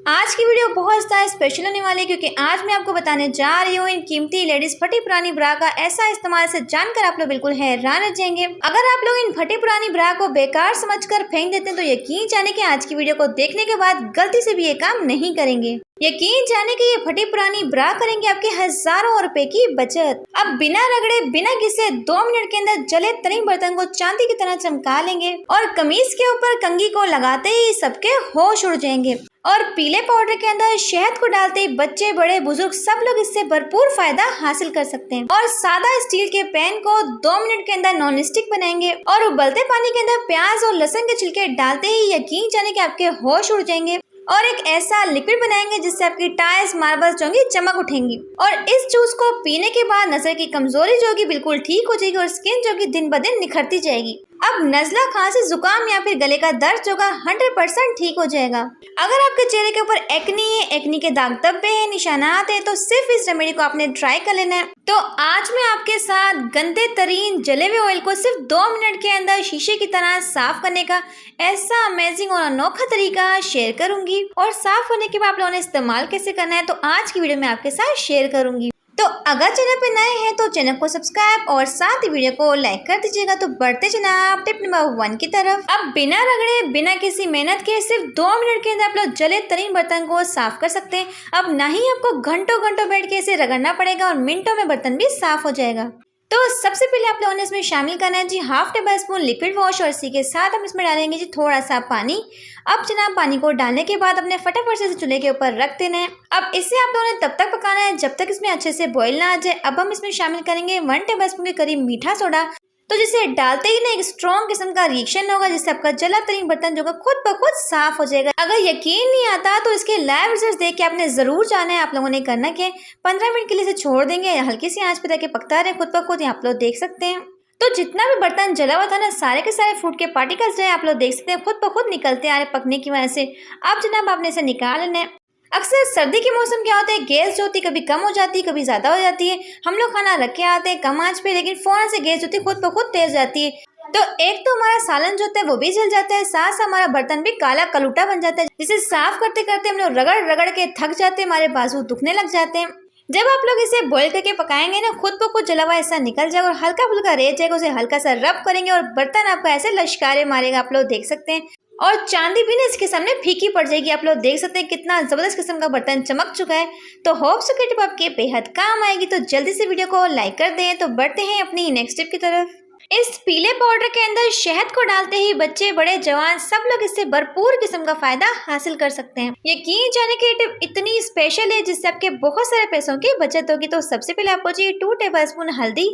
आज की वीडियो बहुत ज़्यादा स्पेशल होने वाली है क्योंकि आज मैं आपको बताने जा रही हूँ इन कीमती लेडीज फटी पुरानी ब्रा का ऐसा इस्तेमाल से जानकर आप लोग बिल्कुल हैरान रह जाएंगे। अगर आप लोग इन फटी पुरानी ब्रा को बेकार समझकर फेंक देते हैं तो यकीन जाने कि आज की वीडियो को देखने के बाद गलती से भी ये काम नहीं करेंगे। यकीन जाने कि ये फटी पुरानी ब्रा करेंगे आपके हजारों रुपए की बचत। अब बिना रगड़े बिना घिसे 2 मिनट के अंदर जले तरी बर्तन को चांदी की तरह चमका लेंगे और कमीज के ऊपर कंघी को लगाते ही सबके होश उड़ जाएंगे। और पीले पाउडर के अंदर शहद को डालते ही बच्चे बड़े बुजुर्ग सब लोग इससे भरपूर फायदा हासिल कर सकते हैं। और सादा स्टील के पैन को 2 मिनट के अंदर नॉन स्टिक बनाएंगे और उबलते पानी के अंदर प्याज और लहसुन के छिलके डालते ही यकीन जाने कि आपके होश उड़ जाएंगे और एक ऐसा लिक्विड बनाएंगे जिससे आपकी टाइल्स मार्बल्स जो होंगी चमक उठेंगी। और इस जूस को पीने के बाद नजर की कमजोरी जो होगी बिल्कुल ठीक हो जाएगी और स्किन जो होगी दिन ब दिन निखरती जाएगी। अब नजला, खांसी, जुकाम या फिर गले का दर्द जो होगा 100% ठीक हो जाएगा। अगर आपके चेहरे के ऊपर एक्नी है, एक्नी के दाग धब्बे हैं, निशानात हैं, तो सिर्फ इस रेमेडी को आपने ट्राई कर लेना है। तो आज मैं आपके साथ गंदे तरीन जले हुए ऑयल को सिर्फ 2 मिनट के अंदर शीशे की तरह साफ करने का ऐसा अमेजिंग और अनोखा तरीका शेयर करूंगी। और साफ होने के बाद आप लोगों ने इस्तेमाल कैसे करना है तो आज की वीडियो में आपके साथ शेयर करूंगी। तो अगर चैनल पे नए हैं तो चैनल को सब्सक्राइब और साथ ही वीडियो को लाइक कर दीजिएगा। तो बढ़ते जनाब टिप नंबर 1 की तरफ। अब बिना रगड़े बिना किसी मेहनत के सिर्फ 2 मिनट के अंदर आप लोग जले तरीन बर्तन को साफ कर सकते हैं। अब ना ही आपको घंटों घंटों बैठ के इसे रगड़ना पड़ेगा और मिनटों में बर्तन भी साफ हो जाएगा। तो सबसे पहले आप लोगों ने इसमें शामिल करना है जी 1/2 टेबल स्पून लिक्विड वॉश और इसी के साथ हम इसमें डालेंगे जी थोड़ा सा पानी। अब जनाब पानी को डालने के बाद अपने फटाफट से चूल्हे के ऊपर रख देना है। अब इसे आप लोगों ने तब तक पकाना है जब तक इसमें अच्छे से बॉईल ना आ जाए। अब हम इसमें शामिल करेंगे 1 टेबल स्पून के करीब मीठा सोडा। तो जिसे डालते ही ना एक स्ट्रॉन्ग किस्म का रिएक्शन होगा जिससे आपका जला तरीन बर्तन जो खुद ब खुद साफ हो जाएगा। अगर यकीन नहीं आता तो इसके लाइव रिजल्ट देख के आपने जरूर जाना है। आप लोगों ने करना क्या, 15 मिनट के लिए इसे छोड़ देंगे, हल्की सी आंच पे रख के पकता रहे खुद ब खुद, आप लोग देख सकते हैं। तो जितना भी बर्तन जला हुआ था ना सारे के सारे फूड के पार्टिकल्स जो है आप लोग देख सकते हैं खुद ब खुद निकलते आ रहे पकने की वजह से। अब जनाब आपने इसे निकाल लेना है। अक्सर सर्दी के मौसम क्या होता है, गैस जो होती है कभी कम हो जाती है कभी ज्यादा हो जाती है। हम लोग खाना रख के आते हैं कम आंच पे, लेकिन फौरन से गैस जो होती है खुद ब खुद तेज जाती है। तो एक तो हमारा सालन जो होता है वो भी जल जाता है, साथ साथ हमारा बर्तन भी काला कलूटा बन जाता है जिसे साफ करते करते हम लोग रगड़ रगड़ के थक जाते हैं, हमारे बाजू दुखने लग जाते हैं। जब आप लोग इसे बॉईल करके पकाएंगे ना खुद ब खुद जला हुआ ऐसा निकल जाएगा और हल्का फुल्का रह जाएगा। उसे हल्का सा रब करेंगे और बर्तन आपका ऐसे लश्कारे मारेगा, आप लोग देख सकते हैं। और चांदी भी ना इसके सामने फीकी पड़ जाएगी। आप लोग देख सकते हैं कितना जबरदस्त किस्म का बर्तन चमक चुका है। तो होप सो टिप आपके बेहद काम आएगी। तो जल्दी से वीडियो को लाइक कर दें। तो बढ़ते हैं अपनी नेक्स्ट टिप की तरफ। इस पीले पाउडर के अंदर शहद को डालते ही बच्चे बड़े जवान सब लोग इससे भरपूर किस्म का फायदा हासिल कर सकते हैं। यकीन जाने की टिप इतनी स्पेशल है जिससे आपके बहुत सारे पैसों की बचत होगी। तो सबसे पहले आपको चाहिए 2 टेबल स्पून हल्दी,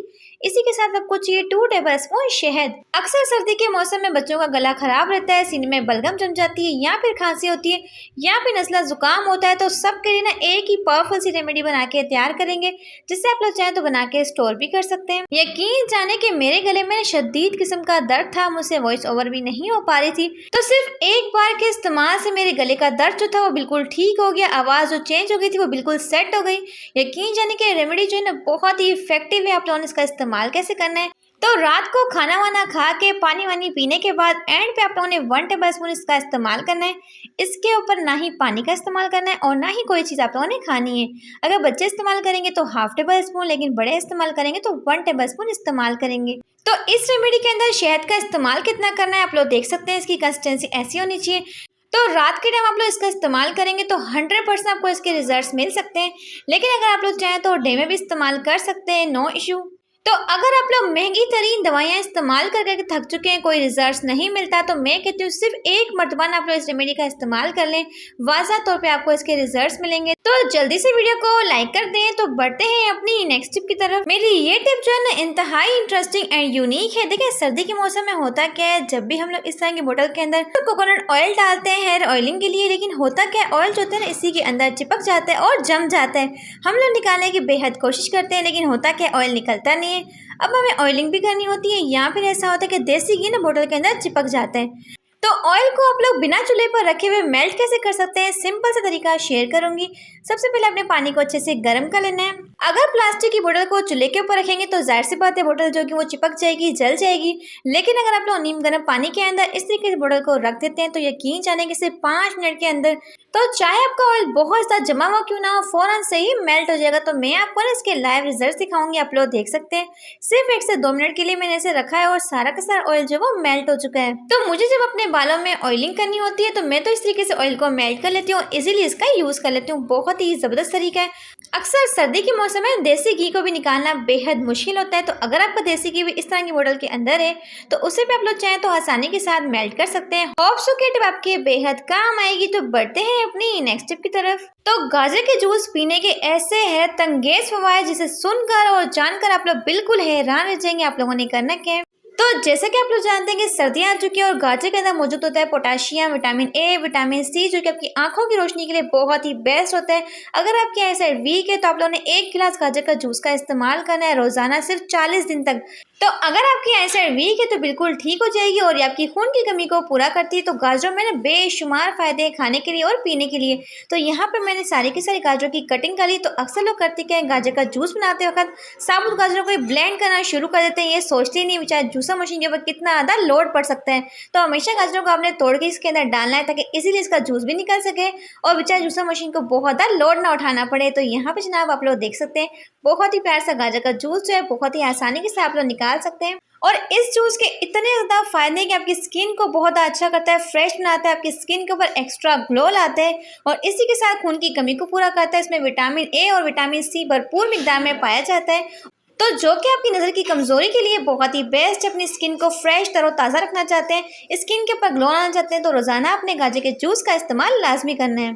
इसी के साथ आपको चाहिए 2 टेबल स्पून शहद। अक्सर सर्दी के मौसम में बच्चों का गला खराब रहता है, सीने में बलगम जम जाती है या फिर खांसी होती है या फिर नज़ला जुकाम होता है। तो सबके लिए ना एक ही पावरफुल सी रेमेडी बना के तैयार करेंगे जिससे आप लोग चाहें तो बना के स्टोर भी कर सकते हैं। यकीन जाने कि मेरे गले में शदीद किस्म का दर्द था, मुझसे वॉइस ओवर भी नहीं हो पा रही थी। तो सिर्फ एक बार के इस्तेमाल से मेरे गले का दर्द जो था वो बिल्कुल ठीक हो गया, आवाज़ जो चेंज हो गई थी वो बिल्कुल सेट हो गई। यकीन जाने कि रेमेडी जो है ना बहुत ही इफेक्टिव है। आप लोगों ने इसका इस्तेमाल कैसे करना है, तो रात को खाना वाना खा के पानी वानी पीने के बाद एंड पे आप लोगों ने 1 टेबल स्पून इसका इस्तेमाल करना है। इसके ऊपर ना ही पानी का इस्तेमाल करना है और ना ही कोई चीज़ आप लोगों ने खानी है। अगर बच्चे इस्तेमाल करेंगे तो 1/2 टेबल स्पून, लेकिन बड़े इस्तेमाल करेंगे तो 1 टेबल स्पून इस्तेमाल करेंगे। तो इस रेमेडी के अंदर शहद का इस्तेमाल कितना करना है आप लोग देख सकते हैं। इसकी कंसिस्टेंसी ऐसी होनी चाहिए। तो रात के टाइम आप लोग इसका इस्तेमाल करेंगे तो 100% आपको इसके रिजल्ट्स मिल सकते हैं। लेकिन अगर आप लोग चाहें तो डे में भी इस्तेमाल कर सकते हैं, नो इशू। तो अगर आप लोग महंगी तरीन दवाइयाँ इस्तेमाल कर करके थक चुके हैं, कोई रिजल्ट्स नहीं मिलता, तो मैं कहती हूँ सिर्फ एक मरतबा आप लोग इस रेमेडी का इस्तेमाल कर लें, वाज़ा तौर पे आपको इसके रिजल्ट्स मिलेंगे। तो जल्दी से वीडियो को लाइक कर दें। तो बढ़ते हैं अपनी नेक्स्ट टिप की तरफ। मेरी ये टिप जो है ना इंतहाई इंटरेस्टिंग एंड यूनिक है। देखिए सर्दी के मौसम में होता क्या है, जब भी हम लोग इस तरह की बोतल के अंदर कोकोनट ऑयल डालते हैं हेयर ऑयलिंग के लिए, लेकिन होता क्या है ऑयल जो होता है ना इसी के अंदर चिपक जाता है और जम जाता है। हम लोग निकालने की बेहद कोशिश करते हैं लेकिन होता क्या ऑयल निकलता नहीं है। अब हमें ऑयलिंग भी करनी होती है या फिर ऐसा होता है कि देसी घी ना बोतल के अंदर चिपक जाता है। तो ऑयल को आप लोग बिना चूल्हे पर रखे हुए मेल्ट कैसे कर सकते हैं, सिंपल सा तरीका शेयर करूंगी। सबसे पहले आपने पानी को अच्छे से गर्म कर लेना है। अगर प्लास्टिक की बोतल को चूल्हे के ऊपर रखेंगे तो जाहिर सी बात है बोतल जो कि वो चिपक जाएगी, जल जाएगी। लेकिन अगर आप लोग नीम गर्म पानी के अंदर इस तरीके से बोतल को रख देते हैं तो यकीन जाने कि सिर्फ 5 मिनट के अंदर तो चाहे आपका ऑयल बहुत ज्यादा जमा हुआ क्यों ना हो, फौरन से ही मेल्ट हो जाएगा। तो मैं आपको ना इसके लाइव रिजल्ट दिखाऊंगी, आप लोग देख सकते हैं। सिर्फ 1 से 2 मिनट के लिए मैंने इसे रखा है और सारा का सारा ऑयल जो वो मेल्ट हो चुका है। तो मुझे जब अपने बालों में ऑयलिंग करनी होती है तो मैं तो इस तरीके से ऑयल को मेल्ट कर लेती हूँ, इजीली इसका यूज कर लेती हूँ। बहुत ही जबरदस्त तरीका है। अक्सर सर्दी के मौसम में देसी घी को भी निकालना बेहद मुश्किल होता है, तो अगर आपका देसी घी भी इस तरह की बोतल के अंदर है तो उसे भी आप लोग चाहें तो आसानी के साथ मेल्ट कर सकते हैं। होप सो कि टिप आपके बेहद काम आएगी। तो बढ़ते हैं अपनी नेक्स्ट टिप की तरफ। तो गाजर के जूस पीने के ऐसे हैरत अंगेज फवायद जिसे सुनकर और जानकर आप लोग बिल्कुल हैरान रह जाएंगे। आप लोगों ने करना क्या है, तो जैसे कि आप लोग जानते हैं कि सर्दियां आ चुकी है और गाजर के अंदर मौजूद होता है potassium, vitamin A, vitamin C, जो कि आपकी आंखों की रोशनी के लिए बहुत ही बेस्ट होता है। अगर आपकी आई साइट वीक है तो आप लोगों ने 1 गिलास गाजर का जूस का इस्तेमाल करना है रोजाना सिर्फ 40 दिन तक। तो अगर आपकी आई साइट वीक है तो बिल्कुल ठीक हो जाएगी और ये आपकी खून की कमी को पूरा करती है। तो गाजरों में ना बेशुमार फायदे हैं खाने के लिए और पीने के लिए। तो यहाँ पर मैंने सारी की सारी गाजरों की कटिंग कर ली। तो अक्सर लोग करते क्या है, गाजर का जूस बनाते वक्त साबुत गाजरों को ब्लेंड करना शुरू कर देते हैं। ये सोचते ही नहीं बेचारे जूसर मशीन के ऊपर कितना ज़्यादा लोड पड़ सकता है। तो हमेशा गाजरों को आपने तोड़ के इसके अंदर डालना है ताकि इजीली इसका जूस भी निकल सके और बेचारे जूसर मशीन को बहुत ज़्यादा लोड ना उठाना पड़े। तो यहाँ पे जनाब आप लोग देख सकते हैं बहुत ही प्यार सा गाजर का जूस जो है बहुत ही आसानी के साथ आप लोग निकाल सकते हैं। और इस जूस के इतने ज़्यादा फायदे हैं कि आपकी स्किन को बहुत अच्छा करता है, फ्रेश बनाता है, आपकी स्किन के ऊपर एक्स्ट्रा ग्लो लाता है और इसी के साथ खून की कमी को पूरा करता है। इसमें विटामिन ए और विटामिन सी भरपूर मिकदार में पाया जाता है, तो जो कि आपकी नज़र की कमजोरी के लिए बहुत ही बेस्ट है। अपनी स्किन को फ्रेश तरोताज़ा रखना चाहते हैं, स्किन के ऊपर ग्लो लाना चाहते हैं तो रोजाना अपने गाजर के जूस का इस्तेमाल लाजमी करना है।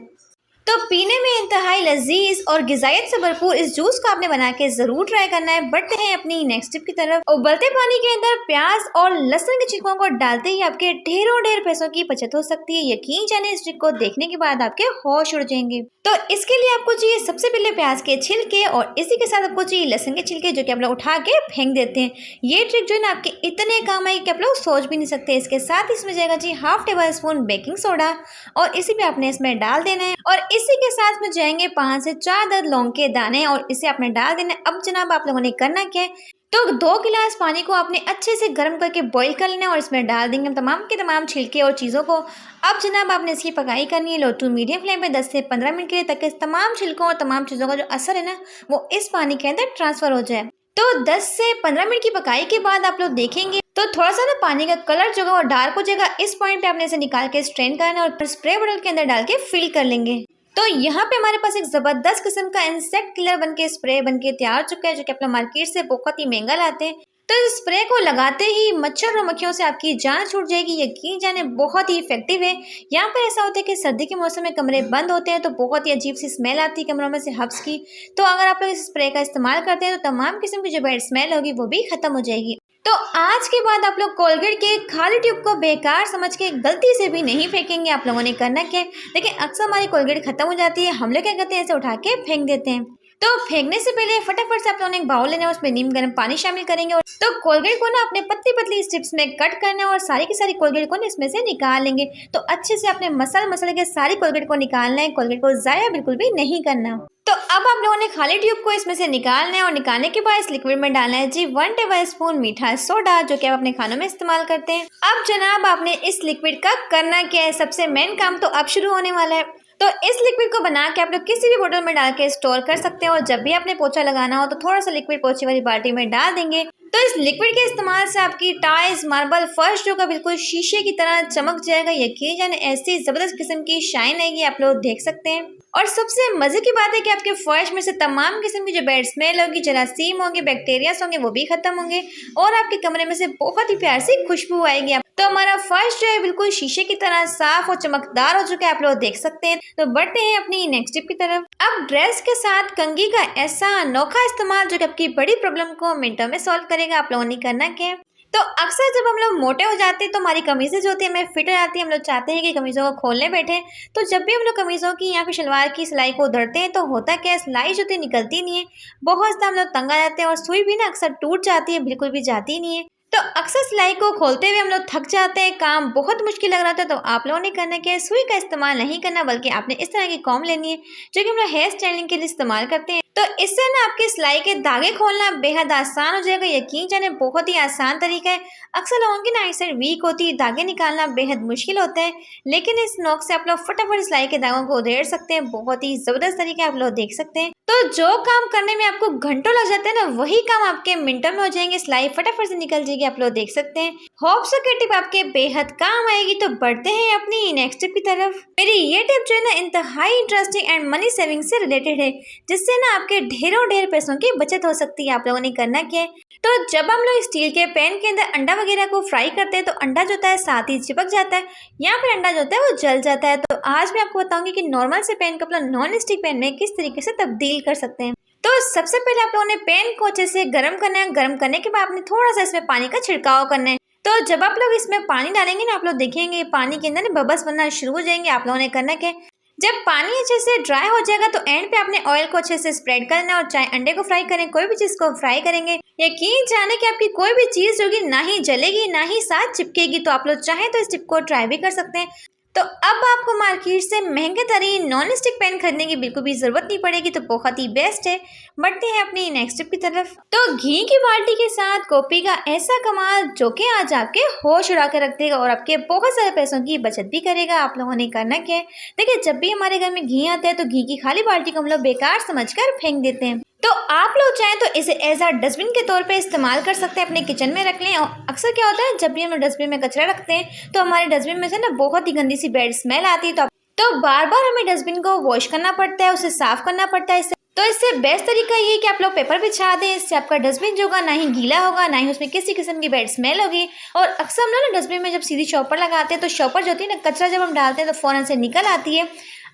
तो पीने में इंतहाई लजीज और गिजायत से भरपूर इस जूस को आपने बना के जरूर ट्राई करना है। बढ़ते हैं अपनी नेक्स्ट टिप की तरफ। उबलते पानी के अंदर प्याज और लहसुन के छिलकों को डालते ही आपके ढेरों ढेर पैसों की बचत हो सकती है। यकीन जाने इस ट्रिक को देखने के बाद आपके होश उड़ जाएंगे। तो इसके लिए आपको चाहिए सबसे पहले प्याज के छिलके और इसी के साथ आपको चाहिए लहसुन के छिलके जो कि आप लोग उठा के फेंक देते हैं। ये ट्रिक जो है ना आपके इतने काम आएगी कि आप लोग सोच भी नहीं सकते। इसके साथ इसमें जाएगा जी 1/2 टेबल स्पून बेकिंग सोडा और इसी भी आपने इसमें डाल देना है और इसी के साथ में जाएंगे 5 से 4 दर्द लौंग के दाने और इसे आपने डाल देना है। अब जनाब आप लोगों ने करना क्या है, तो 2 गिलास पानी को आपने अच्छे से गर्म करके बॉईल कर लेना है और इसमें डाल देंगे तमाम के तमाम छिलके और चीज़ों को। अब जनाब आपने इसकी पकाई करनी है लो टू मीडियम फ्लेम पे 10 से 15 मिनट के लिए, ताकि तमाम छिलकों और तमाम चीज़ों का जो असर है ना वो इस पानी के अंदर ट्रांसफर हो जाए। तो 10 से 15 मिनट की पकाई के बाद आप लोग देखेंगे तो थोड़ा सा ना पानी का कलर जो है वो डार्क हो जाएगा। इस पॉइंट पे आपने इसे निकाल के स्ट्रेन करना है और स्प्रे बोतल के अंदर डाल के फिल कर लेंगे। तो यहाँ पे हमारे पास एक जबरदस्त किस्म का इंसेक्ट किलर बनके स्प्रे बनके तैयार चुका है, जो कि अपना मार्केट से बहुत ही महंगा लाते हैं। तो इस स्प्रे को लगाते ही मच्छर और मक्खियों से आपकी जान छूट जाएगी। यकीन जाने बहुत ही इफेक्टिव है। यहाँ पर ऐसा होता है कि सर्दी के मौसम में कमरे बंद होते हैं तो बहुत ही अजीब सी स्मेल आती है कमरों में से हब्स की। तो अगर आप लोग इस स्प्रे का इस्तेमाल करते हैं तो तमाम किस्म की जो बैड स्मेल होगी वो भी खत्म हो जाएगी। तो आज के बाद आप लोग कोलगेट के खाली ट्यूब को बेकार समझ के गलती से भी नहीं फेंकेंगे। आप लोगों ने करना क्या है, लेकिन अक्सर हमारी कोलगेट खत्म हो जाती है, हम लोग क्या करते हैं ऐसे उठा के फेंक देते हैं। तो फेंकने से पहले फटाफट से आप लोगों ने एक बाउल लेना है, उसमें नीम गर्म पानी शामिल करेंगे और तो कोलगेट को ना अपने पतली पतली स्ट्रिप्स में कट करना है और सारी की सारी कोलगेट को ना इसमें से निकाल लेंगे। तो अच्छे से अपने मसल के सारी कोलगेट को निकालना है, कोलगेट को ज़ाया बिल्कुल भी नहीं करना। तो अब आप लोगों ने खाली ट्यूब को इसमें से निकालना है और निकालने के बाद इस लिक्विड में डालना है जी 1 टेबल स्पून मीठा सोडा, जो कि आप अपने खानों में इस्तेमाल करते हैं। अब जनाब आपने इस लिक्विड का करना क्या है, सबसे मेन काम तो अब शुरू होने वाला है। तो इस लिक्विड को बना के आप लोग किसी भी बोतल में डाल के स्टोर कर सकते हैं और जब भी आपने पोछा लगाना हो तो थोड़ा सा लिक्विड पोछे वाली बाल्टी में डाल देंगे। तो इस लिक्विड के इस्तेमाल से आपकी टाइल्स, मार्बल, फर्श जो का बिल्कुल शीशे की तरह चमक जाएगा। यकीन जाने ऐसी जबरदस्त किस्म की शाइन आएगी, आप लोग देख सकते हैं। और सबसे मजे की बात है कि आपके फर्श में से तमाम किस्म की जो बैड स्मेल होगी, जरासीम होंगे, बैक्टीरियाज होंगे, वो भी खत्म होंगे और आपके कमरे में से बहुत ही प्यार सी खुशबू आएगी। तो हमारा फर्श जो है बिल्कुल शीशे की तरह साफ और चमकदार हो चुका है, आप लोग देख सकते हैं। तो बढ़ते हैं अपनी नेक्स्ट टिप की तरफ। अब ड्रेस के साथ कंघी का ऐसा अनोखा इस्तेमाल जो कि आपकी बड़ी प्रॉब्लम को मिनटों में सॉल्व करेगा। आप लोगों ने करना क्या है, तो अक्सर जब हम लोग मोटे हो जाते हैं तो हमारी कमीजें जो होती है हमें फिट हो जाती है। हम लोग चाहते हैं कि कमीजों को खोलने बैठे, तो जब भी हम लोग कमीजों की या फिर शलवार की सिलाई को उधरते हैं तो होता क्या है, सिलाई जो होती है निकलती नहीं है, बहुत ज़्यादा हम लोग तंग आ जाते हैं और सुई भी ना अक्सर टूट जाती है, बिल्कुल भी जाती नहीं है। तो अक्सर सिलाई को खोलते हुए हम लोग थक जाते हैं, काम बहुत मुश्किल लग रहा था, तो आप लोगों ने करना क्या है, सुई का इस्तेमाल नहीं करना, बल्कि आपने इस तरह की कॉम्ब लेनी है जो कि हम लोग हेयर स्टाइलिंग के लिए इस्तेमाल करते हैं। तो इससे ना आपके सिलाई के धागे खोलना बेहद आसान हो जाएगा। यकीन जाने बहुत ही आसान तरीका है। अक्सर लोगों की ना आईसाइट वीक होती है, धागे निकालना बेहद मुश्किल होता है, लेकिन इस नोक से आप लोग फटाफट सिलाई के धागों को उधेड़ सकते हैं। बहुत ही जबरदस्त तरीका आप लोग देख सकते हैं। तो जो काम करने में आपको घंटों लग जाते हैं ना, वही काम आपके मिनटों में हो जाएंगे, सिलाई फटाफट से निकल जाएगी। आप लोग देख सकते हैं। होप सो कि टिप आपके बेहद काम आएगी। तो बढ़ते हैं अपनी नेक्स्ट टिप की तरफ। मेरी ये टिप जो है ना इंतहाई इंटरेस्टिंग एंड मनी सेविंग से रिलेटेड है, जिससे ना आपके ढेर पैसों की बचत हो सकती है। आप लोगों ने करना क्या है, तो जब हम लोग स्टील के पैन के अंदर अंडा वगैरह को फ्राई करते हैं, तो अंडा जो होता है साथ ही चिपक जाता है, या फिर अंडा जो होता है वो जल जाता है। तो आज मैं आपको बताऊंगी कि नॉर्मल से पैन को अपना नॉन स्टिक पैन में किस तरीके से तब्दील कर सकते हैं। तो सबसे पहले आप लोगों ने पैन को अच्छे से गर्म करना है। गर्म करने के बाद आपने थोड़ा सा इसमें पानी का छिड़काव करना है। तो जब आप लोग इसमें पानी डालेंगे ना, आप लोग देखेंगे पानी के अंदर ना बबल्स बनना शुरू हो जाएंगे। आप लोगों ने करना क्या है, जब पानी अच्छे से ड्राई हो जाएगा तो एंड पे आपने ऑयल को अच्छे से स्प्रेड करना है। और चाहे अंडे को फ्राई करें, कोई भी चीज को फ्राई करेंगे, यकीन जाने कि आपकी कोई भी चीज होगी ना ही जलेगी ना ही साथ चिपकेगी। तो आप लोग चाहें तो इस टिप को ट्राई भी कर सकते हैं। तो अब आपको मार्केट से महंगे तरीन नॉन स्टिक पैन खरीदने की बिल्कुल भी जरूरत नहीं पड़ेगी। तो बहुत ही बेस्ट है। बढ़ते हैं अपनी नेक्स्ट टिप की तरफ। तो घी की बाल्टी के साथ कॉफी का ऐसा कमाल जो कि आज आपके होश उड़ा के रख देगा और आपके बहुत सारे पैसों की बचत भी करेगा। आप लोगों ने करना क्या है, देखिए जब भी हमारे घर में घी आता है तो घी की खाली बाल्टी को हम लोग बेकार समझकर फेंक देते हैं। तो आप लोग चाहें तो इसे एज अ डस्टबिन के तौर पे इस्तेमाल कर सकते हैं, अपने किचन में रख लें। और अक्सर क्या होता है, जब भी हम डस्टबिन में कचरा रखते हैं तो हमारे डस्टबिन में से ना बहुत ही गंदी सी बैड स्मेल आती है। तो बार बार हमें डस्टबिन को वॉश करना पड़ता है, उसे साफ करना पड़ता है। तो इससे बेस्ट तरीका ये है कि आप लोग पेपर बिछा दें। इससे आपका डस्टबिन जो होगा ना ही गीला होगा, ना ही उसमें किसी किस्म की बैड स्मेल होगी। और अक्सर हम लोग ना डस्टबिन में जब सीधी शॉपर लगाते हैं, तो शॉपर जो होती है ना, कचरा जब हम डालते हैं तो फौरन से निकल आती है।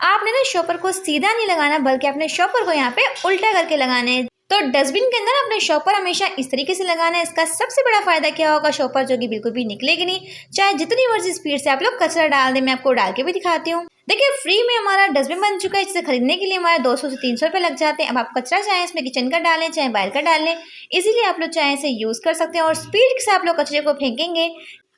आपने ना शॉपर को सीधा नहीं लगाना, बल्कि अपने शॉपर को यहाँ पे उल्टा करके लगाना है। तो डस्टबिन के अंदर अपने शॉपर हमेशा इस तरीके से लगाना है। इसका सबसे बड़ा फायदा क्या होगा, शॉपर जो कि बिल्कुल भी निकलेगी नहीं, चाहे जितनी मर्जी स्पीड से आप लोग कचरा डाल दें। मैं आपको डाल के भी दिखाती हूँ। देखिए फ्री में हमारा डस्टबिन बन चुका है। इसे खरीदने के लिए हमारे 200 से 300 रुपये लग जाते हैं। अब आप कचरा चाहे इसमें किचन का डालें, चाहे बाहर का डालें, इसीलिए आप लोग चाहे इसे यूज कर सकते हैं। और स्पीड से आप लोग कचरे को फेंकेंगे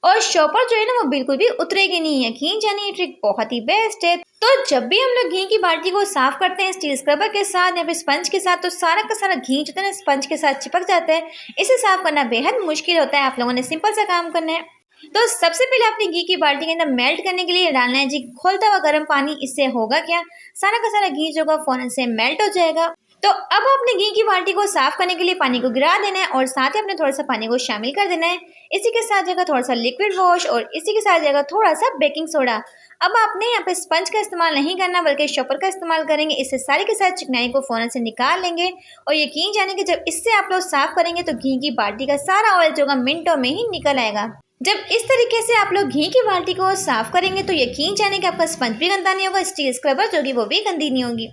और शॉपर जो है ना वो बिल्कुल भी उतरेगी नहीं। यकीन जानिए ये ट्रिक बहुत ही बेस्ट है। तो जब भी हम लोग घी की बाल्टी को साफ करते हैं स्टील स्क्रबर के साथ या फिर स्पंज के साथ, तो सारा का सारा घी जो है ना स्पंज के साथ चिपक जाता है। इसे साफ करना बेहद मुश्किल होता है। आप लोगों ने सिंपल सा काम करना है। तो सबसे पहले अपनी घी की बाल्टी के अंदर मेल्ट करने के लिए डालना है जी खोलता हुआ गर्म पानी। इससे होगा क्या, सारा का सारा घी जो होगा फौरन से मेल्ट हो जाएगा। तो अब अपने घी की बाल्टी को साफ करने के लिए पानी को गिरा देना है और साथ ही अपने थोड़ा सा पानी को शामिल कर देना है। इसी के साथ जगह थोड़ा सा लिक्विड वॉश और इसी के साथ जगह थोड़ा सा बेकिंग सोडा। अब आपने यहाँ पे स्पंज का इस्तेमाल नहीं करना, बल्कि शॉपर का इस्तेमाल करेंगे। इससे सारे के साथ चिकनाई को फौरन से निकाल लेंगे। और यकीन जाने कि जब इससे आप लोग साफ करेंगे तो घी की बाल्टी का सारा ऑयल जो होगा मिनटों में ही निकल आएगा। जब इस तरीके से आप लोग घी की बाल्टी को साफ करेंगे तो यकीन जाने कि आपका स्पंज भी गंदा नहीं होगा, स्टील स्क्रबर जो होगी वो भी गंदी नहीं होगी।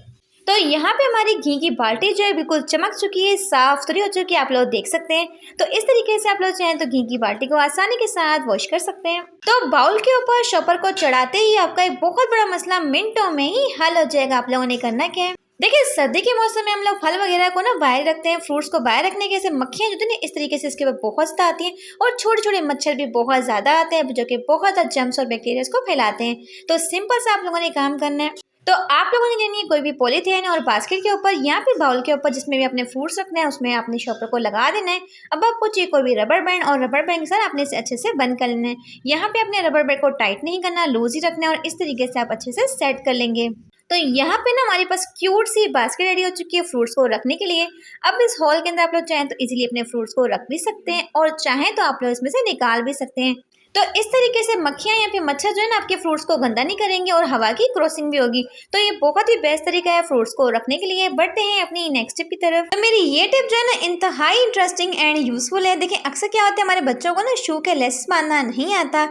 तो यहाँ पे हमारी घी की बाल्टी जो है बिल्कुल चमक चुकी है, साफ सुथरी हो चुकी है, आप लोग देख सकते हैं। तो इस तरीके से आप लोग चाहें तो घी की बाल्टी को आसानी के साथ वॉश कर सकते हैं। तो बाउल के ऊपर शॉपर को चढ़ाते ही आपका एक बहुत बड़ा मसला मिनटों में ही हल हो जाएगा। आप लोगों ने करना क्या है, देखिए सर्दी के मौसम में हम लोग फल वगैरह को ना बाहर रखते हैं। फ्रूट्स को बाहर रखने के से मक्खियाँ जो ना इस तरीके से इसके ऊपर बहुत ज़्यादा आती हैं और छोटे छोटे मच्छर भी बहुत ज़्यादा आते हैं, जो कि बहुत ज़्यादा जर्म्स और बैक्टीरिया को फैलाते हैं। तो सिंपल सा आप लोगों ने काम करना है। तो आप लोगों ने लेनी है कोई भी पॉलीथीन और बास्केट के ऊपर या फिर बाउल के ऊपर जिसमें भी अपने फ्रूट्स रखना है, उसमें अपने शॉपर को लगा देना है। अब आपको चाहिए कोई भी रबर बैंड और रबर बैंड के साथ अपने से अच्छे से बंद कर लेना है। यहाँ पे अपने रबर बैंड को टाइट नहीं करना, लूज ही रखना है और इस तरीके से आप अच्छे से सेट कर लेंगे। तो यहाँ पे ना हमारे पास क्यूट सी बास्केट रेडी हो चुकी है फ्रूट्स को रखने के लिए। अब इस हॉल के अंदर आप लोग चाहें तो इजीली अपने फ्रूट्स को रख भी सकते हैं और चाहें तो आप लोग इसमें से निकाल भी सकते हैं। तो इस तरीके से मक्खियाँ या फिर मच्छर जो है ना आपके फ्रूट्स को गंदा नहीं करेंगे और हवा की क्रॉसिंग भी होगी। तो ये बहुत ही बेस्ट तरीका है फ्रूट्स को रखने के लिए। बढ़ते हैं अपनी नेक्स्ट टिप की तरफ। तो मेरी ये टिप जो है ना इंतहाई इंटरेस्टिंग एंड यूजफुल है। देखिए अक्सर क्या होता है, हमारे बच्चों को ना शू के लेस बांधना नहीं आता।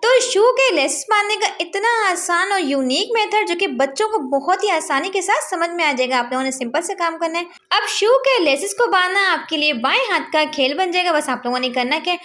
तो शू के लेसेस बांधने का इतना आसान और यूनिक मेथड जो कि बच्चों को बहुत ही आसानी के साथ समझ में आ जाएगा। आप लोगों ने सिंपल से काम करना है। अब शू के लेसेस को बांधना आपके लिए बाएं हाथ का खेल बन जाएगा। बस आप लोगों ने करना क्या है,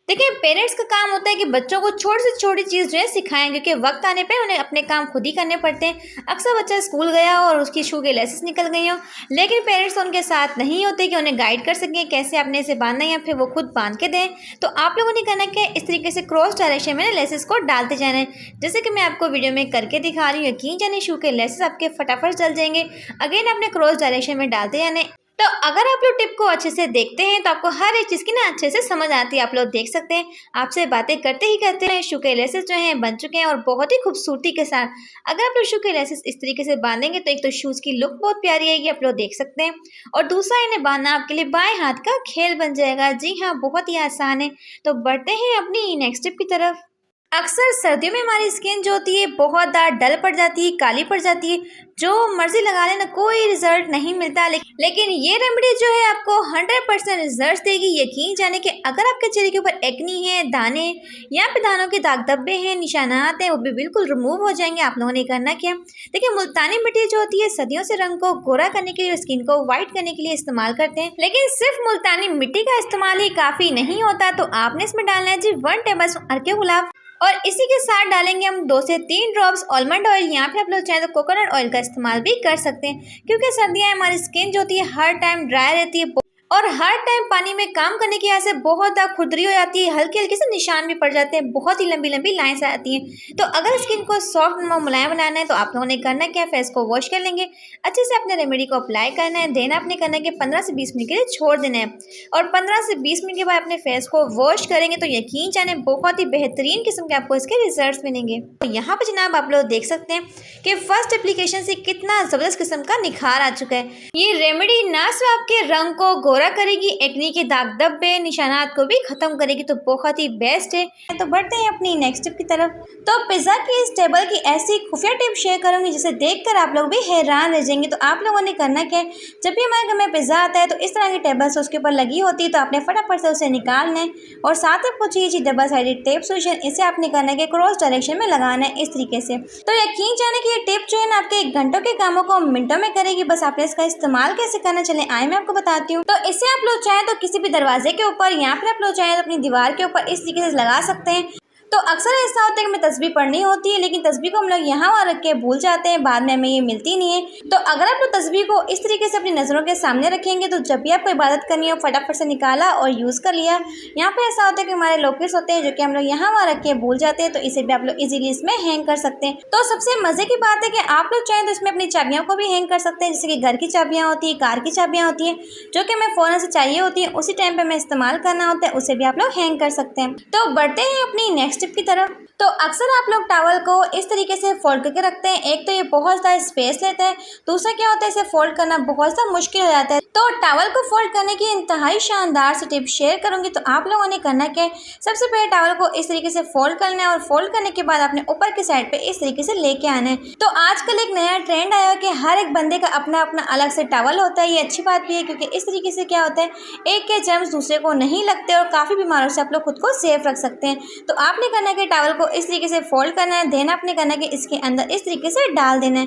देखिए, पेरेंट्स का काम होता है कि बच्चों को छोटी से छोटी चीज़ जो है सिखाएं, क्योंकि वक्त आने पे उन्हें अपने काम खुद ही करने पड़ते हैं। अक्सर बच्चा स्कूल गया हो और उसकी शू की लेसेस निकल गई हो, लेकिन पेरेंट्स उनके साथ नहीं होते कि उन्हें गाइड कर सकें कैसे आपने इसे बांधना है या फिर वो खुद बांध के दें। तो आप लोगों ने करना क्या है, इस तरीके से क्रॉस डायरेक्शन में लेसेस को डालते जाना है, जैसे कि मैं आपको वीडियो में करके दिखा रही हूँ। यकीन जानिए शू के लेसेस आपके फटाफट चल जाएंगे। अगेन आपने क्रॉस डायरेक्शन में डालते जाना है। तो अगर आप लोग टिप को अच्छे से देखते हैं तो आपको हर एक चीज़ की ना अच्छे से समझ आती है। आप लोग देख सकते हैं, आपसे बातें करते ही करते हैं शू के लेसेस जो हैं बन चुके हैं और बहुत ही खूबसूरती के साथ। अगर आप लोग शू के लेसेस इस तरीके से बांधेंगे तो एक तो शूज़ की लुक बहुत प्यारी आएगी, आप लोग देख सकते हैं, और दूसरा इन्हें बांधना आपके लिए बाएं हाथ का खेल बन जाएगा। जी हाँ, बहुत ही आसान है। तो बढ़ते हैं अपनी नेक्स्ट टिप की तरफ। अक्सर सर्दियों में हमारी स्किन जो होती है बहुत डल पड़ जाती है, काली पड़ जाती है, जो मर्जी लगा लेना कोई रिजल्ट नहीं मिलता। लेकिन ये रेमेडी जो है आपको 100% रिजल्ट देगी। यकीन जाने कि अगर आपके चेहरे के ऊपर एक्नी है, दाने या फिर दानों के दाग धब्बे हैं, निशानात हैं, वो भी बिल्कुल रिमूव हो जाएंगे। आप लोगों ने करना क्या, देखिए मुल्तानी मिट्टी जो होती है सदियों से रंग को गोरा करने के लिए, स्किन को व्हाइट करने के लिए इस्तेमाल करते हैं, लेकिन सिर्फ मुल्तानी मिट्टी का इस्तेमाल ही काफ़ी नहीं होता। तो आपने इसमें डालना है जी 1 टेबल स्पून अर्के गुलाब, और इसी के साथ डालेंगे हम 2 से 3 ड्रॉप्स आलमंड ऑयल, यहाँ पे आप लोग चाहें तो कोकोनट ऑयल का इस्तेमाल भी कर सकते हैं, क्योंकि सर्दियाँ हमारी स्किन जो होती है हर टाइम ड्राई रहती है और हर टाइम पानी में काम करने की वजह से बहुत ज़्यादा खुरदरी हो जाती है, हल्के हल्के से निशान भी पड़ जाते हैं, बहुत ही लंबी लंबी लाइंस आती हैं। तो अगर स्किन को सॉफ्ट और मुलायम बनाना है तो आप लोगों ने करना क्या है, फेस को वॉश कर लेंगे, अच्छे से अपने रेमेडी को अप्लाई करना है, देन आपने करना है कि 15 से 20 मिनट के लिए छोड़ देना है, और 15 से 20 मिनट के बाद अपने फेस को वॉश करेंगे तो यकीन जाने बहुत ही बेहतरीन किस्म के आपको इसके रिजल्ट मिलेंगे। तो यहाँ पर जनाब आप लोग देख सकते हैं कि फर्स्ट एप्लीकेशन से कितना ज़बरदस्त किस्म का निखार आ चुका है। ये रेमेडी ना सिर्फ आपके रंग को गोरा करेगी, एक्नी के दाग धब्बे निशानात को भी खत्म करेगी, तो बहुत ही बेस्ट है। तो बढ़ते हैं अपनी नेक्स्ट टिप की तरफ। तो पिज़्ज़ा की इस टेबल की ऐसी खुफिया टिप शेयर करूंगी जिसे देखकर आप लोग भी हैरान रह जाएंगे। तो आप लोगों ने करना क्या है, जब भी हमारे घर में पिज़्ज़ा आता है तो इस तरह की टेबल्स उसके ऊपर लगी होती है, तो आपने फटाफट से उसे निकालना है, और साथ में आपको चाहिए डबल साइडेड टेप सोल्यूशन, इसे आपने करना है कि क्रॉस डायरेक्शन में लगाना है इस तरीके से। तो यकीन जाने कि ये टिप जो है ना आपके 1 घंटों के कामों को मिनटों में करेगी। बस आपने इसका इस्तेमाल कैसे करना चले आए मैं आपको बताती हूँ। तो इसे आप लोग चाहे तो किसी भी दरवाजे के ऊपर या फिर आप लोग चाहे तो अपनी दीवार के ऊपर इस तरीके से लगा सकते हैं। तो अक्सर ऐसा होता है कि हमें तस्बीह पढ़नी होती है, लेकिन तस्बीह को हम लोग यहाँ वहाँ रख के भूल जाते हैं, बाद में हमें ये मिलती नहीं है। तो अगर आप लोग तस्बीह को इस तरीके से अपनी नज़रों के सामने रखेंगे तो जब भी आपको इबादत करनी हो फटाफट से निकाला और यूज़ कर लिया। यहाँ पे ऐसा होता है कि हमारे लॉकेट्स होते हैं जो कि हम लोग यहाँ वहाँ रख के भूल जाते हैं, तो इसे भी आप लोग इजीली इसमें हैंग कर सकते हैं। तो सबसे मज़े की बात है कि आप लोग चाहें तो इसमें अपनी चाबियों को भी हैंग कर सकते हैं, जैसे कि घर की चाबियाँ होती है, कार की चाबियाँ होती हैं, जो कि हमें फ़ौरन से चाहिए होती है, उसी टाइम पर हमें इस्तेमाल करना होता है, उसे भी आप लोग हैंग कर सकते हैं। तो बढ़ते हैं अपनी नेक्स्ट टिप की तरफ। तो अक्सर आप लोग टॉवल को इस तरीके से फोल्ड करके रखते हैं, एक तो ये बहुत ज़्यादा स्पेस लेता है, दूसरा क्या होता है इसे फोल्ड करना बहुत ज़्यादा मुश्किल हो जाता है। तो टॉवल को फोल्ड करने की इंतहाई शानदार से टिप शेयर करूंगी। तो आप लोगों ने करना क्या है, सबसे पहले टॉवल को इस तरीके से फोल्ड करना है, और फोल्ड करने के बाद अपने ऊपर की साइड पे इस तरीके से लेके आना है। तो आजकल एक नया ट्रेंड आया है कि हर एक बंदे का अपना अपना अलग से टॉवल होता है। ये अच्छी बात भी है, क्योंकि इस तरीके से क्या होता है एक के जर्म्स दूसरे को नहीं लगते और काफ़ी बीमारों से आप लोग खुद को सेफ रख सकते हैं। तो आपने करना है कि टॉवल को इस तरीके से फोल्ड करना है, देन आपने करना है कि इसके अंदर इस तरीके से डाल देना है।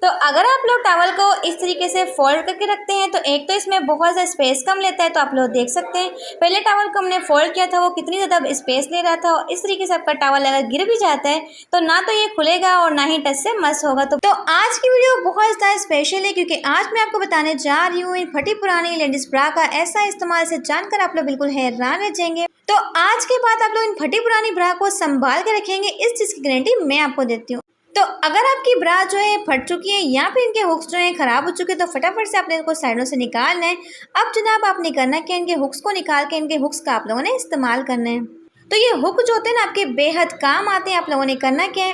तो अगर आप लोग टॉवल को इस तरीके से फोल्ड करके रखते हैं तो एक तो इसमें बहुत ज़्यादा स्पेस कम लेता है। तो आप लोग देख सकते हैं पहले टॉवल को हमने फोल्ड किया था वो कितनी ज़्यादा स्पेस ले रहा था, और इस तरीके से आपका टॉवल अगर गिर भी जाता है तो ना तो ये खुलेगा और ना ही टच से मस होगा। तो आज की वीडियो बहुत ज़्यादा स्पेशल है, क्योंकि आज मैं आपको बताने जा रही हूँ इन फटी पुरानी लेडीज ब्रा का ऐसा इस्तेमाल से जानकर आप लोग बिल्कुल हैरान रह जाएंगे। तो आज के बाद आप लोग इन फटी पुरानी ब्रा को संभाल के रखेंगे, इस चीज़ की गारंटी मैं आपको देती हूँ। तो अगर आपकी ब्रा जो है फट चुकी है या फिर इनके हुक्स जो है खराब हो चुके हैं तो फटाफट से आपने इनको साइडों से निकालना है। अब जनाब आपने करना है कि इनके हुक्स को निकाल के इनके हुक्स का आप लोगों ने इस्तेमाल करना है। तो ये हुक जो होते हैं ना आपके बेहद काम आते हैं। आप लोगों ने करना क्या है,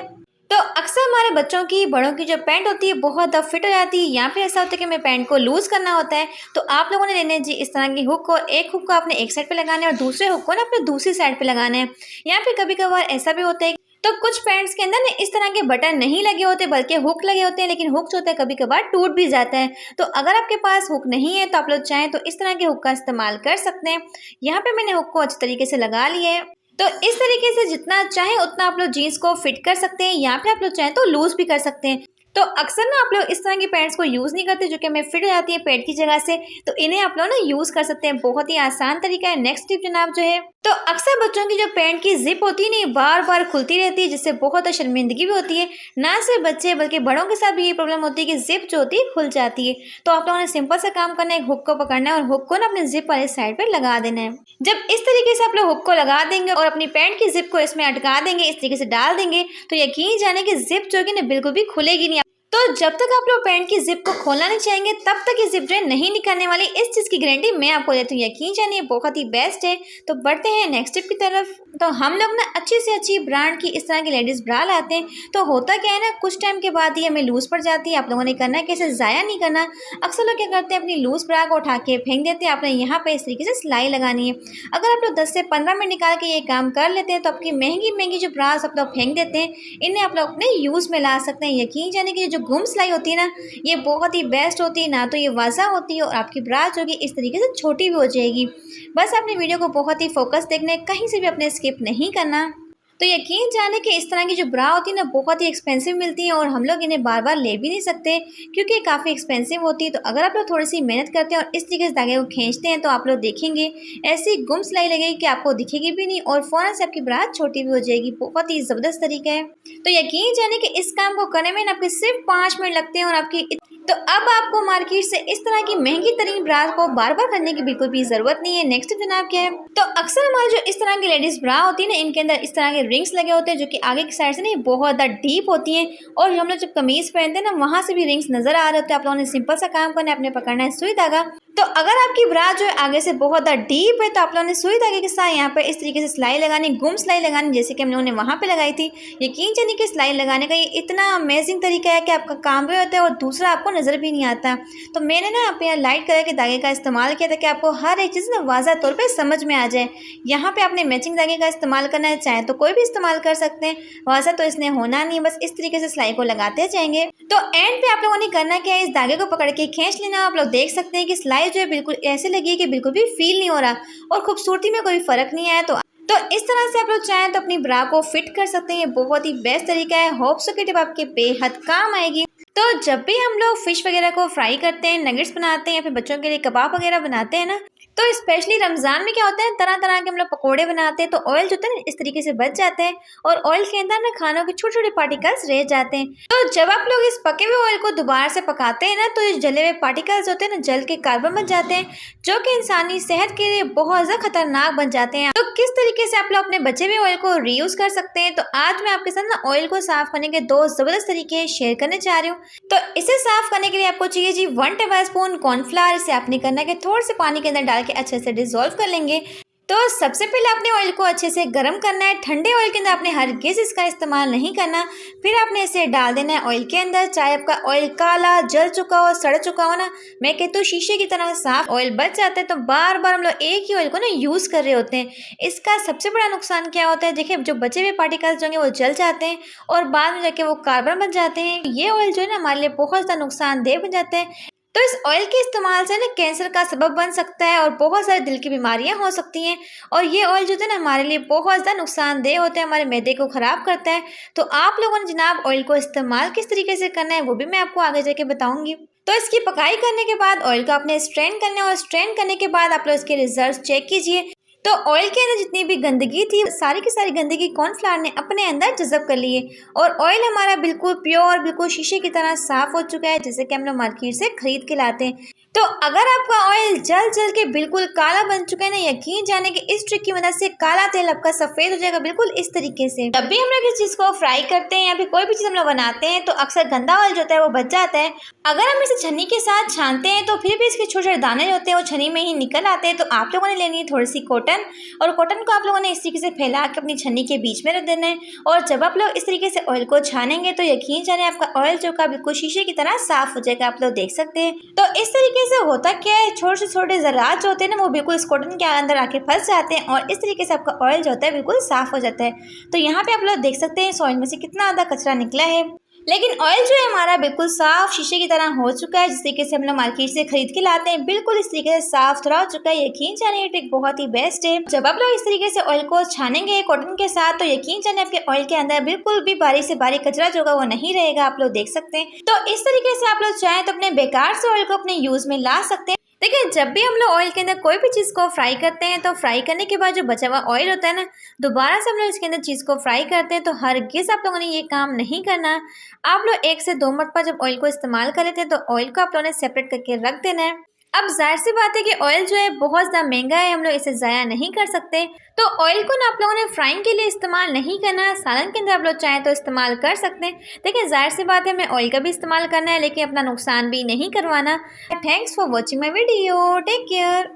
तो अक्सर हमारे बच्चों की बड़ों की जो पैंट होती है बहुत ज़्यादा फिट हो जाती है, या फिर ऐसा होता है कि हमें पैंट को लूज़ करना होता है। तो आप लोगों ने लेने जी इस तरह की हुक, और एक हुक को आपने एक साइड पे लगाना है और दूसरे हुक को ना अपने दूसरी साइड पे लगाना है। या फिर कभी कभार ऐसा भी होता है तो कुछ पैंट्स के अंदर ना इस तरह के बटन नहीं लगे होते बल्कि हुक लगे होते हैं, लेकिन हुक जो होता है कभी कभार टूट भी जाता है। तो अगर आपके पास हुक नहीं है तो आप लोग चाहें तो इस तरह के हुक का इस्तेमाल कर सकते हैं। यहाँ पे मैंने हुक को अच्छे तरीके से लगा लिया है। तो इस तरीके से जितना चाहे उतना आप लोग जीन्स को फिट कर सकते हैं, या फिर आप लोग चाहें तो लूज भी कर सकते हैं। तो अक्सर ना आप लोग इस तरह की पैंट्स को यूज़ नहीं करते जो कि हमें फिट हो जाती है पेट की जगह से, तो इन्हें आप लोग ना यूज़ कर सकते हैं। बहुत ही आसान तरीका है। नेक्स्ट टिप जनाब जो है, तो अक्सर बच्चों की जो पैंट की जिप होती है ना, ये बार बार खुलती रहती है, जिससे बहुत शर्मिंदगी भी होती है। ना सिर्फ बच्चे बल्कि बड़ों के साथ भी ये प्रॉब्लम होती है कि जिप जो होती है खुल जाती है। तो आप लोगों ने सिंपल सा काम करना है, एक हुक को पकड़ना है और हुक को ना अपने जिप वाले साइड पर लगा देना है। जब इस तरीके से आप लोग हुक को लगा देंगे और अपनी पैंट की जिप को इसमें अटका देंगे, इस तरीके से डाल देंगे, तो यकीन जाने की जिप जो है ना बिल्कुल भी खुलेगी नहीं। तो जब तक आप लोग पैंट की जिप को खोलना नहीं चाहेंगे तब तक ये जिप जो है नहीं निकलने वाली। इस चीज़ की गारंटी मैं आपको देती हूँ, यकीन जानिए बहुत ही बेस्ट है। तो बढ़ते हैं नेक्स्ट टिप की तरफ। तो हम लोग ना अच्छी से अच्छी ब्रांड की इस तरह की लेडीज़ ब्रा लाते हैं। तो होता क्या है ना, कुछ टाइम के बाद ये हमें लूज़ पड़ जाती है। आप लोगों ने करना है कैसे, ज़ाया नहीं करना। अक्सर लोग क्या करते हैं, अपनी लूज़ ब्रा को उठा के फेंक देते हैं। आपने यहाँ पे इस तरीके से सिलाई लगानी है। अगर आप लोग 10 से 15 मिनट निकाल के ये काम कर लेते हैं तो आपकी महंगी महंगी जो ब्रास आप लोग फेंक देते हैं, इन्हें आप लोग अपने यूज़ में ला सकते हैं। यकीन जाने की जो गुम सिलाई होती है ना, ये बहुत ही बेस्ट होती है। ना तो ये वज़ा होती है और आपकी ब्रा जो कि इस तरीके से छोटी भी हो जाएगी। बस अपनी वीडियो को बहुत ही फोकस देखना है, कहीं से भी अपने स्किप नहीं करना। तो यकीन जाने कि इस तरह की जो ब्रा होती है ना बहुत ही एक्सपेंसिव मिलती है और हम लोग इन्हें बार बार ले भी नहीं सकते क्योंकि काफ़ी एक्सपेंसिव होती है। तो अगर आप लोग थोड़ी सी मेहनत करते हैं और इस तरीके से धागे को खींचते हैं तो आप लोग देखेंगे ऐसी गुम सिलाई लगेगी कि आपको दिखेगी भी नहीं और फ़ौरन से आपकी ब्रा छोटी भी हो जाएगी। बहुत ही ज़बरदस्त तरीका है। तो यकीन जाने कि इस काम को करने में आपके सिर्फ 5 मिनट लगते हैं और आपकी तो अब आपको मार्केट से इस तरह की महंगी तरीन ब्रा को बार बार करने की बिल्कुल भी ज़रूरत नहीं है। नेक्स्ट जनाब क्या है, तो अक्सर हमारे जो इस तरह की लेडीज़ ब्रा होती है ना, इनके अंदर इस तरह के रिंग्स लगे होते हैं जो कि आगे की साइड से नहीं बहुत ज़्यादा डीप होती हैं और हम लोग जब कमीज़ पहनते हैं ना वहाँ से भी रिंग्स नज़र आ रहे होते हैं। आप लोगों ने सिंपल सा काम करना है, आपने पकड़ना है सुई धागा। तो अगर आपकी ब्रा जो है आगे से बहुत ज़्यादा डीप है तो आप लोगों ने सुई धागे के साथ यहाँ पे इस तरीके से सिलाई लगानी, गुम सिलाई लगानी, जैसे कि हम लोगों ने वहाँ पे लगाई थी। यकीन जानिए कि सिलाई लगाने का ये इतना अमेजिंग तरीका है कि आपका काम भी होता है और दूसरा आपको नज़र भी नहीं आता। तो मैंने ना आप यहाँ लाइट कलर के धागे का इस्तेमाल किया था कि आपको हर एक चीज़ ना वाज़ा तौर पर समझ में आ जाए। यहाँ पे आपने मैचिंग धागे का इस्तेमाल करना है, चाहे तो कोई भी इस्तेमाल कर सकते हैं, वाज़ा तो इसने होना नहीं। बस इस तरीके से सिलाई को लगाते जाएंगे। तो एंड पे आप लोगों ने करना क्या है, इस धागे को पकड़ के खींच लेना। आप लोग देख सकते हैं कि सिलाई जो है बिल्कुल ऐसे लगी है कि बिल्कुल भी फील नहीं हो रहा और खूबसूरती में कोई फ़र्क नहीं आया। तो इस तरह से आप लोग चाहें तो अपनी ब्रा को फिट कर सकते हैं। ये बहुत ही बेस्ट तरीका है। होप सो कि टिप आपके बेहद काम आएगी। तो जब भी हम लोग फ़िश वगैरह को फ्राई करते हैं, नगेट्स बनाते हैं या फिर बच्चों के लिए कबाब वगैरह बनाते हैं ना, तो स्पेशली रमज़ान में क्या होता है, तरह तरह के हम लोग पकोड़े बनाते हैं तो ऑयल जो होता है ना इस तरीके से बच जाते हैं और ऑयल के अंदर ना खानों के छोटे छोटे पार्टिकल्स रह जाते हैं। तो जब आप लोग इस पके हुए ऑयल को दोबारा से पकाते हैं ना तो इस जले हुए पार्टिकल्स होते हैं ना जल के कार्बन बन जाते हैं जो कि इंसानी सेहत के लिए बहुत ज़्यादा खतरनाक बन जाते हैं। तो किस तरीके से आप लोग अपने बचे हुए ऑयल को रीयूज़ कर सकते हैं, तो आज मैं आपके साथ ना ऑयल को साफ़ करने के 2 ज़बरदस्त तरीके शेयर करने जा रही हूँ। तो इसे साफ़ करने के लिए आपको चाहिए जी 1 टेबलस्पून कॉर्नफ्लावर। इसे आपने करना है कि थोड़े से पानी के अंदर डाल के अच्छे से डिज़ोल्व कर लेंगे। तो सबसे पहले आपने ऑयल को अच्छे से गर्म करना है। ठंडे ऑयल के अंदर आपने हरगिज़ इसका इस्तेमाल नहीं करना। फिर आपने इसे डाल देना है ऑयल के अंदर। चाहे आपका ऑयल काला, जल चुका हो, सड़ चुका हो ना, मैं कहती हूँ शीशे की तरह साफ ऑयल बच जाता है। तो बार बार हम लोग एक ही ऑयल को ना यूज़ कर रहे होते हैं। इसका सबसे बड़ा नुकसान क्या होता है, देखिए जो बचे हुए पार्टिकल्स जो होंगे वो जल जाते हैं और बाद में जाके वो कार्बन बन जाते हैं। ये ऑयल जो है ना हमारे लिए बहुत ज़्यादा नुकसानदेह बन जाते हैं। तो इस ऑयल के इस्तेमाल से ना कैंसर का सबब बन सकता है और बहुत सारे दिल की बीमारियां हो सकती हैं। और ये ऑयल जो है ना हमारे लिए बहुत ज़्यादा नुकसानदेह होता है, हमारे मैदे को ख़राब करता है। तो आप लोगों ने जनाब ऑयल को इस्तेमाल किस तरीके से करना है वो भी मैं आपको आगे जाके बताऊंगी। तो इसकी पकाई करने के बाद ऑयल को आपने स्ट्रेन करना है और स्ट्रेन करने के बाद आप लोग इसके रिजल्ट चेक कीजिए। तो ऑयल के अंदर जितनी भी गंदगी थी सारी की सारी गंदगी कॉर्नफ्लावर ने अपने अंदर जज़ब कर ली है और ऑयल हमारा बिल्कुल प्योर, बिल्कुल शीशे की तरह साफ़ हो चुका है, जैसे कि हम लोग मार्केट से ख़रीद के लाते हैं। तो अगर आपका ऑयल जल जल के बिल्कुल काला बन चुका है ना, यकीन जाने कि इस ट्रिक की मदद से काला तेल आपका सफ़ेद हो जाएगा बिल्कुल इस तरीके से। जब भी हम लोग इस चीज़ को फ्राई करते हैं या फिर कोई भी चीज़ हम लोग बनाते हैं तो अक्सर गंदा ऑयल जो होता है वो बच जाता है। अगर हम इसे छन्नी के साथ छानते हैं तो फिर भी इसके छोटे छोटे दाने जो होते हैं वो छन्नी में ही निकल आते हैं। तो आप लोगों ने लेनी है थोड़ी सी कॉटन और कॉटन को आप लोगों ने इस तरीके से फैला के अपनी छन्नी के बीच में रख देना है। और जब आप लोग इस तरीके से ऑयल को छानेंगे तो यकीन जाने आपका ऑयल जो का बिल्कुल शीशे की तरह साफ़ हो जाएगा। आप लोग देख सकते हैं। तो इस तरीके से होता क्या है, छोटे से छोटे ज़रात जो होते हैं ना वो बिल्कुल इस कॉटन के अंदर आके फंस जाते हैं और इस तरीके से आपका ऑयल जो होता है बिल्कुल साफ़ हो जाता है। तो यहाँ पे आप लोग देख सकते हैं इस ऑयल में से कितना ज़्यादा कचरा निकला है, लेकिन ऑयल जो है हमारा बिल्कुल साफ़ शीशे की तरह हो चुका है। जिस तरीके से हम लोग मार्केट से खरीद के लाते हैं बिल्कुल इस तरीके से साफ़ सुथरा हो चुका है। यकीन जाने ये ट्रिक बहुत ही बेस्ट है। जब आप लोग इस तरीके से ऑयल को छानेंगे कॉटन के साथ तो यकीन जाने आपके ऑयल के अंदर बिल्कुल भी बारीक से बारीक कचरा जो होगा वो नहीं रहेगा। आप लोग देख सकते हैं। तो इस तरीके से आप लोग चाहें तो अपने बेकार से ऑयल को अपने यूज़ में ला सकते हैं। देखिए, जब भी हम लोग ऑयल के अंदर कोई भी चीज़ को फ्राई करते हैं तो फ्राई करने के बाद जो बचा हुआ ऑयल होता है ना, दोबारा से हम लोग इसके अंदर चीज़ को फ्राई करते हैं, तो हरगिज़ आप लोगों ने ये काम नहीं करना। आप लोग 1 से 2 मरतबा जब ऑयल को इस्तेमाल कर लेते हैं तो ऑयल को आप लोगों ने सेपरेट करके रख देना है। अब ज़ाहिर-सी बात है कि ऑयल जो है बहुत ज़्यादा महँगा है, हम लोग इसे ज़ाया नहीं कर सकते। तो ऑयल को ना आप लोगों ने फ्राइंग के लिए इस्तेमाल नहीं करना है, सालन के अंदर आप लोग चाहें तो इस्तेमाल कर सकते हैं। देखिए, ज़ाहिर-सी बात है हमें ऑयल का भी इस्तेमाल करना है, लेकिन अपना नुकसान भी नहीं करवाना। Thanks for watching my video. Take care.